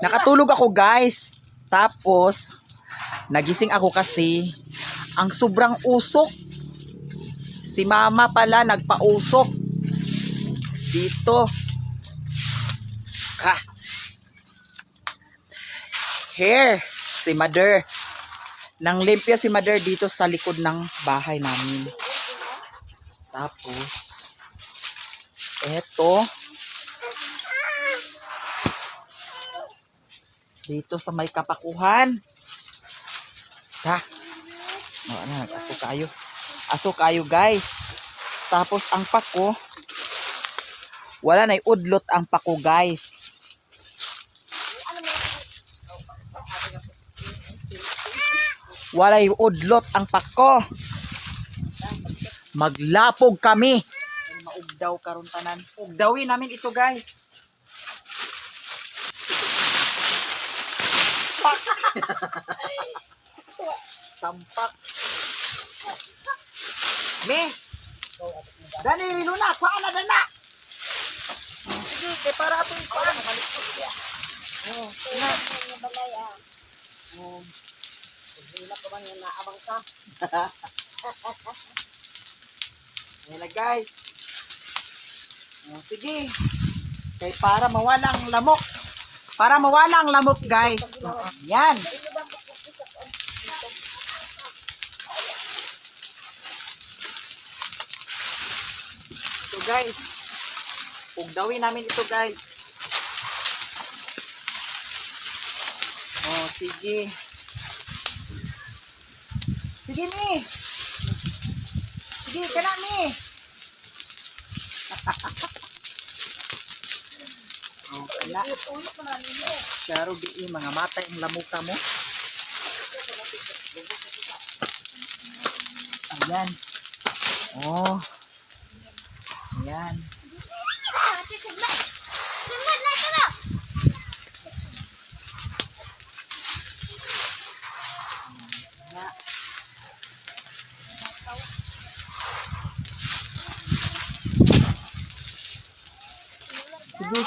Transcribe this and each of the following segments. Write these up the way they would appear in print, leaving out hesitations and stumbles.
Nakatulog ako guys. Tapos nagising ako kasi ang sobrang usok. Si mama pala nagpausok dito. Here, si mother. Nang limpyo si mother dito sa likod ng bahay namin. Tapos, eto. Dito sa may kapakuhan. Aso kayo. Aso kayo guys. Tapos ang pako, wala na udlot ang pako guys. Walay udlot ang pako. Maglapog kami. Maugdaw karon tanan. Ugdawin namin ito guys. Sampak. Me. Dani minuna, kuha na dana. Sige, kay para ato ipaan. Oh, ina. Oh. Hila pa man yung naabang ka. Hila guys. Oh, sige. Kay para mawalang lamok. Para mawalang lamok guys. Yan. So guys. Ugdawin namin ito guys. Oh, sige. Sige ni. Sige, kana ni. Oh, wala. Syaro di mga mata yung lamuka mo. Ayan. Oh. Ayan. Sige.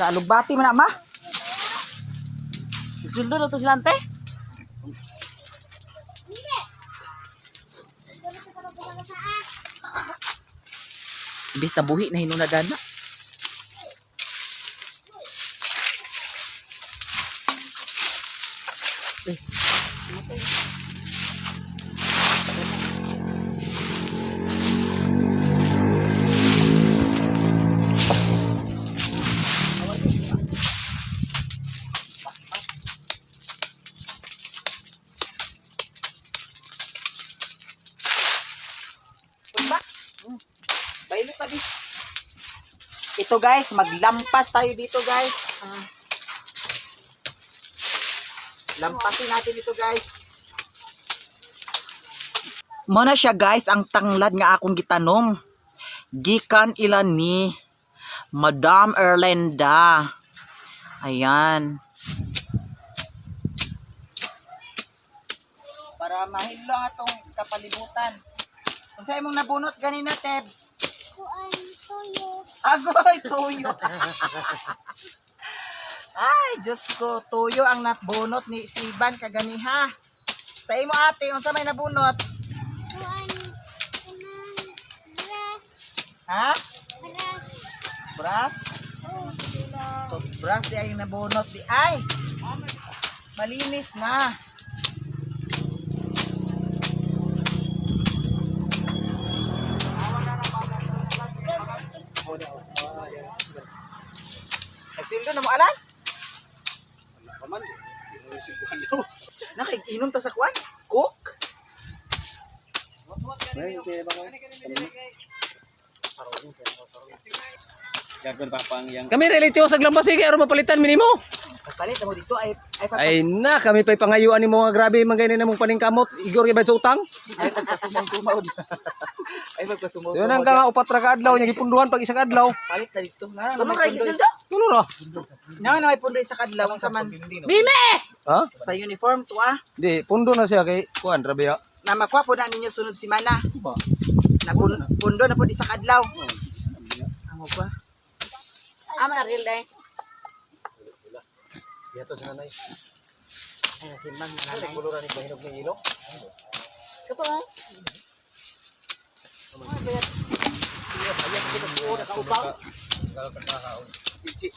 Nalugbati man na ma. Suldo na to silante. Bis na buhi na hinunadan na. Bailo tabi. Ito guys, maglampas tayo dito guys. Lampasin natin ito guys. Muna siya guys, ang tanglad nga akong gitanom. Gikan ilan ni Madam Erlenda. Ayan. Para mahilo ang atong kapalibutan. Kung sa'yo mong nabunot ganina, Teb? Kuan, tuyo. Agoy, tuyo. Ay, Diyos ko, tuyo ang nabunot ni Siban kaganiha. Sa imo ate, kung sa may nabunot? Kuan, brass. Ha? Brass. Brass? Oh, sila. Brass di ay nabunot di ay. Malinis na. Nagsildo na mo alan? Paman, Nakikinom ta sa kwan? Cook? kami relativo sa glambas sige aron mapalitan minimo. Palit mo dito Ay na kami pay pangayuan nimo nga grabe man gani namong paningkamot igor kay bayad sa utang. ay pagkasumong tumawd. Ay pagkasumong. Yun ang ka upat ra ka adlaw nya gipunduhan pag isang adlaw. Palit na dito. Ano kay gisuldo? Tulo ra. Nang na may pundoy sa kadlaw sa man. Bime! Ha? Sa uniform to ah. Di pundo na siya kay kuan rabi ya. Na makwa po na ninyo sunod si Mana. Na pundo na po di sa kadlaw. Amo ba? Ama na real day. Yato sa nanay. Ay, simbang na nanay. Kuluran ni pahinog ng ilok. Kato eh. Ayan kita buo na kaupaw. Kakakaon. Pichi.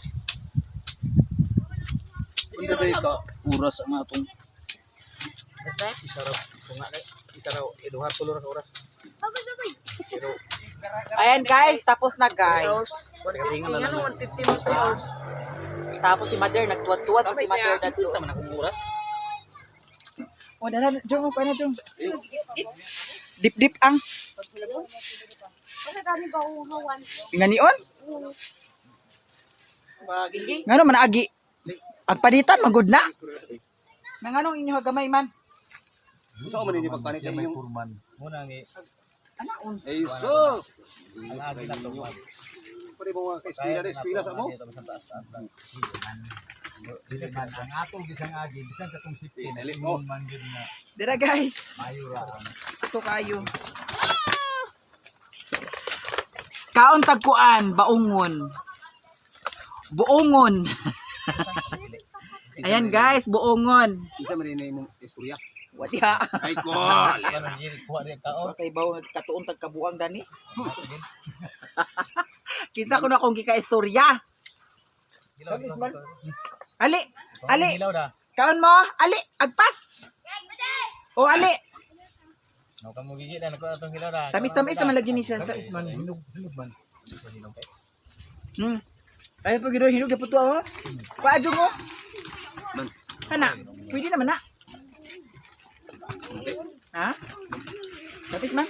Hindi na ka oras ang atong Basta. isa raw eduhar tulo ka oras. Pero Ayan guys, tapos na guys. tingnan na lang. 150 hours. Tapos si Mother, nagtuwad-tuwad si Mother dadto. Tama na kung oras. O, dala, Jong, okay na, Jong. Dip-dip ang. Kasi kami ba uhawan? Pinganion? Ngano man agi? Agpaditan, magod na. Nanganong inyo gamay man? Gusto ko man ini pagpanit yung kurman. Muna ni Anaon? ay sus. Ang agi na to. Pwede mo ka eskwela sa mo? Dili man ang atong bisang agi bisan katong sipin Dili mo mo. man gid na Dira guys. mayura. Aso kayo. Kaon tagkuan, baungon. Buongon. Ayan guys, buongon. Isa man ini mong istorya. Wadi ha. Ay ko. Ano yun kuha rin kaon. Kay bawo katuon tagkabuang dani. Kinsa ko na kung gika-istorya. Ali, ali. Ilaw da. Kaon mo, ali, agpas. O ali. No kamo gigi na nako atong ilaw da. Tamis-tamis naman lagi ni siya sa man hinog man. Kaya pag ginoon hinog na puto ako. Paadyo mo. Kana, pwede naman na. Ha? Tapis man.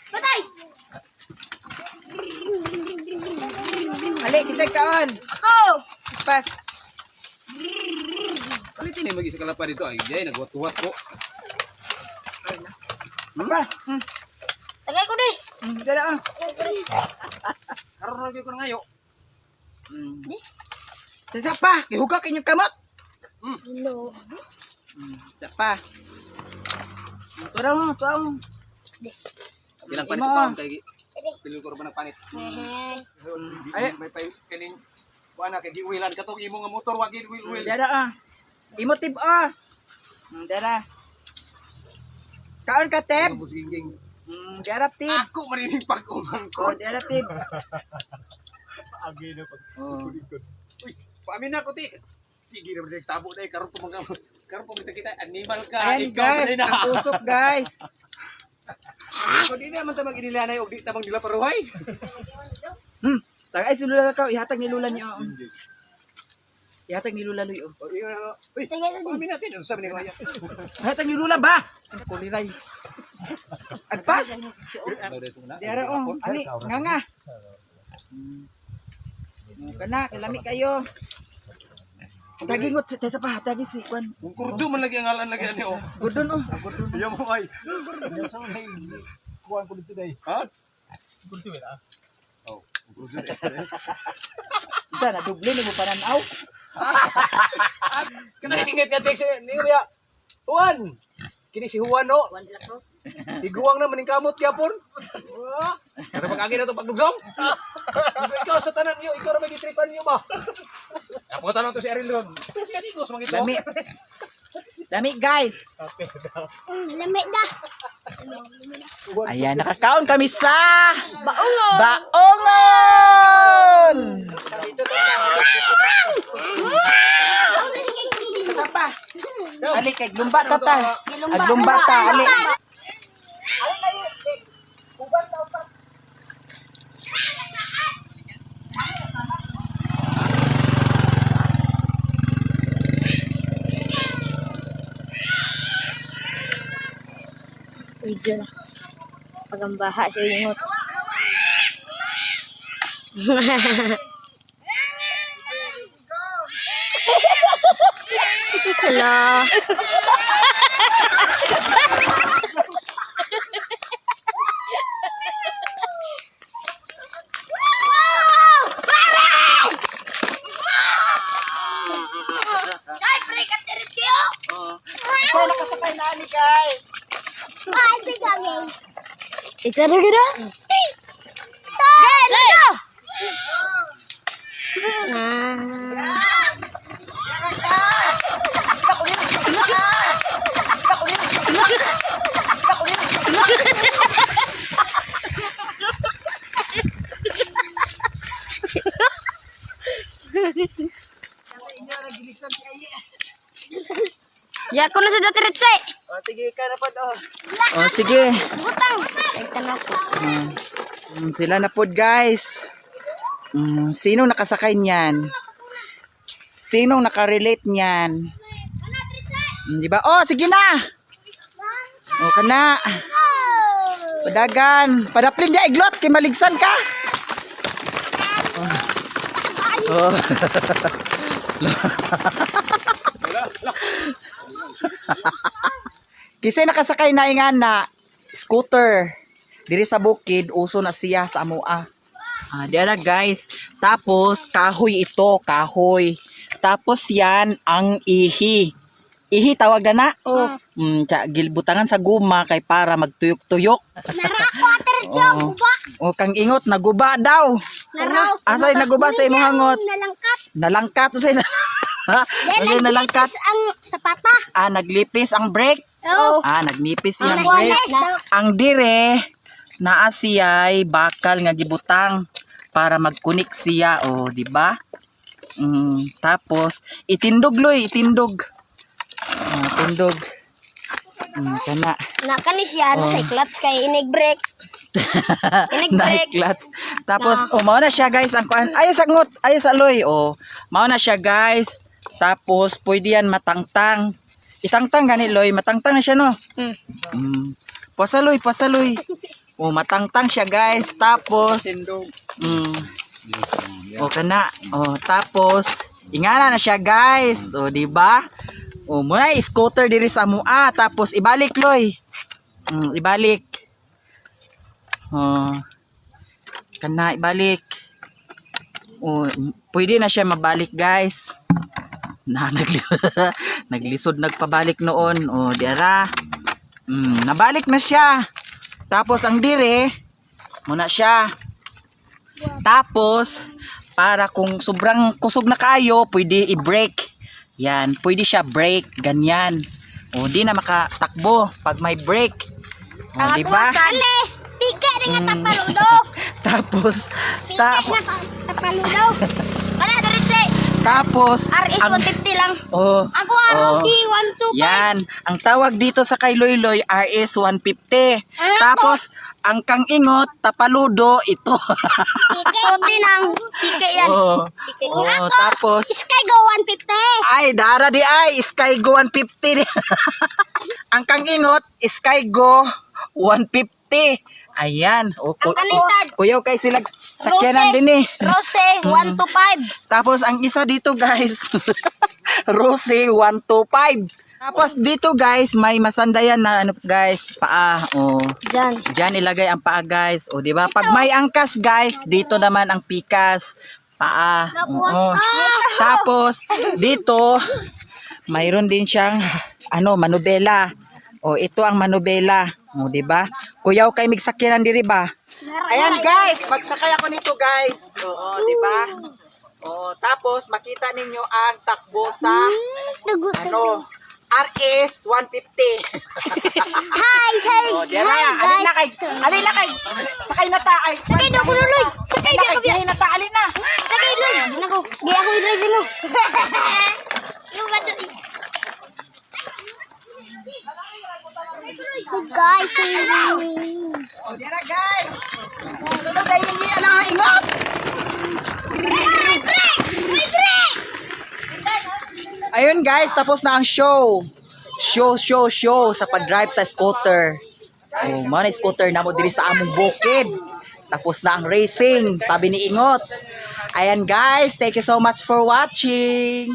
Patay! Ali, kisay kaon. Ako! Pas. Ano tini magi sa kalapa dito ay day nagwat-wat ko. Ba? Tagay ko di! Dala ah. Karon lagi ko ngayo. Sa pa, gihuga kinyong kamot. Hello. Sa pa. Tuwa mo, tuwa mo. Bilang Imo. panit ko kay pili ko ra ng panit. Ay. May pay kining kuana kay giwilan kato imo nga motor wa gid wil. Dala ah. Emotive ah. Dala. Kaon ka, Teb. Musinging. Dala, Teb. Ako marining pag-umang ko. O, dala, Teb. Agi na pag Oh. Uy, paamin na ko ti. Sige ra man tabo dai karon pa karon pa kita animal ka. Ayan guys, na. ang usok guys. Ko di naman ta maginilanay og di ta mang dila paruhay. Tagay si Lula ka, ihatag ni Lula niyo. Ihatag ni Lula Luy. Uy, paamin natin yung sabi ni Kaya. Ihatag ni Lula ba? Kuliray. Agpas. Dara oh, ani, nganga. Kana, kalami kayo. Tagingot sa pa, tagi si Kwan. Kung kurdo man lagi ang ngalan lagi ani oh. Gudon oh, gudon. Ayaw mo ay. sa may kuan ko dito day. Ha? Kunti wala. Oh, kurdo. Isa na duble ni mo pananaw. Kana singit ka check ni Kuya. Juan. Kini si Juan no. Juan de la Cruz. Iguang na maning kamot gyapon. Pero pag-agi na to pagdugong. Ikaw sa tanan niyo, ikaw ra magitripan niyo ba? Apo tanong to si Arilon. Si Adigos mangito. Lami. Lami guys. Lamig na! Ayan, nakakaon kami sa Baungon! Baongon! Isa pa. Ali, kay lumba tata. Aglumba ta, ali. Video na. Pagambaha sa ingot. Hello. Guys, break at the radio. Ito, nakasakay na ani guys. It's a good one. Go! Diyan ko na sa datiritse. Oh, sige ka na po oh. Oh, sige. Butang. Ay, tanaw ko. Sila na po guys. Sinong nakasakay niyan? Sinong nakarelate niyan? Di ba? Oh, sige na. Oh, kana. Padagan. Padaplin dia iglot kay maligsan ka. Oh. Kisay nakasakay na ingan na scooter. Diri sa bukid, uso na siya sa amoa. Diyan na guys. Tapos, kahoy ito. Kahoy. Tapos yan, ang ihi. Ihi, tawag na na? Oh. Gilbutangan sa guma kay para magtuyok-tuyok. Narako atiritse Oo. guba. O, kang ingot, naguba daw. Naraw. Asay naguba sa imong hangot? Nalangkat. Nalangkat. Asay na. Asay nalangkat. ang sapata. Naglipis ang brake. Oh. Nagnipis yung brake. Ang dire, naa siya'y bakal nga gibutang para magkunik siya. O, di ba? Tapos, itindog loy, itindog. Tindog. Kana. Nakani siya ano sa clutch kay inig break. Inig break. Clutch. Tapos, mao na siya guys. Ang kuan. Ayo sa ngot, ayo sa loy. Mao na siya guys. Tapos, pwede yan matangtang. Itangtang gani loy, matangtang na siya no. Pasaloy, pasaloy. Matangtang siya guys. Tapos, kana. Tapos, ingana na siya guys. Di ba? Muna scooter diri sa mua. Tapos, ibalik loy. Ibalik. Kana, ibalik. Pwede na siya mabalik guys. Naglisod nagpabalik noon. Diara. Nabalik na siya. Tapos ang dire, muna siya. Tapos, para kung sobrang kusog na kayo, pwede i-brake. Yan, pwede siya brake, ganyan. Di na makatakbo pag may brake. Di ba? Pika na nga tapaludo. Tapos, Pika na tapaludo. Wala diretse. tapos, RS 150 lang. Ako oh, RC 125. yan, ang tawag dito sa kay Loyloy, RS 150. Tapos, ang kang ingot, tapaludo, ito. Pika din ang pika yan. Tapos, Sky Go 150. ay, dara di ay, Sky Go 150. Ang kang ingot, Sky Go 150. Ayan. kanisad. Kuyaw kay sila sakyanan din eh. Rose 125. Tapos ang isa dito guys, Rose 125. Tapos dito guys, may masandayan na ano guys, paa. Diyan ilagay ang paa guys. Di ba? Pag may angkas guys, dito naman ang pikas, paa. Tapos dito mayroon din siyang manubela. Ito ang manubela. Di ba? Kuyaw kay migsakyanan diri ba? Ayan guys, magsakay ako nito guys. Di ba? Tapos makita ninyo ang takbo sa RS 150. Hi, Alin na kay. Sakay na ta ay. Sakay na ko luloy. Sakay na ko. Sakay na ta alin na. Sakay luloy. Nako, di ako i-drive mo. Yung bato. Guys, Diara guys. Sunod ay hindi ala ingot. Ayun guys, tapos na ang show. Show sa pag-drive sa scooter. Mao na scooter na mo diri sa among bukid. Tapos na ang racing, sabi ni Ingot. Ayan guys, thank you so much for watching.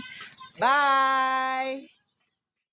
Bye.